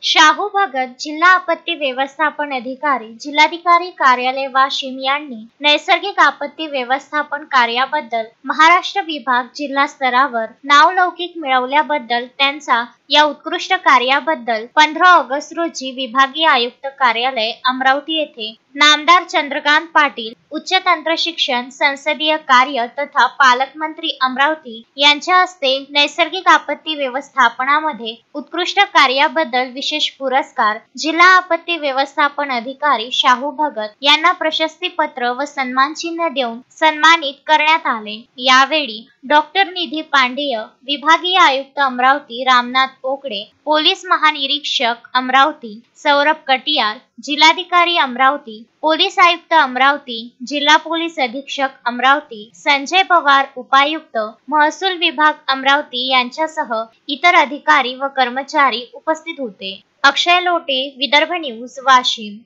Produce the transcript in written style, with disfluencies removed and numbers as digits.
शाहू भगत जिल्हा आपत्ती व्यवस्थापन अधिकारी जिल्हाधिकारी कार्यालय वाशिम यांनी नैसर्गिक आपत्ती व्यवस्थापन कार्याबद्दल महाराष्ट्र विभाग जिल्हा स्तरावर नावलौकिक मिळवल्याबद्दल त्यांचा या उत्कृष्ट कार्याबद्दल 15 ऑगस्ट रोजी विभागीय आयुक्त कार्यालय अमरावती येथे नामदार चंद्रकांत पाटील, उच्च तंत्र शिक्षण, संसदीय कार्य तथा पालकमंत्री अमरावती यांच्या हस्ते नैसर्गिक आपत्ती व्यवस्थापनामध्ये उत्कृष्ट कार्याबद्दल विशेष पुरस्कार जिल्हा आपत्ती व्यवस्थापन अधिकारी शाहू भगत यांना प्रशस्ती पत्र व सन्मान चिन्ह देऊन सन्मानित करण्यात आले। यावेळी डॉक्टर निधी पांडेय, विभागीय आयुक्त अमरावती रामनाथ पोकळे, पोलीस महानिरीक्षक अमरावती सौरभ कटियार, जिल्हाधिकारी अमरावती, पोलीस आयुक्त अमरावती, जिल्हा पोलीस अधीक्षक अमरावती संजय पवार, उपायुक्त महसूल विभाग अमरावती यांच्यासह इतर अधिकारी व कर्मचारी उपस्थित होते। अक्षय लोटे, विदर्भ न्यूज, वाशिम।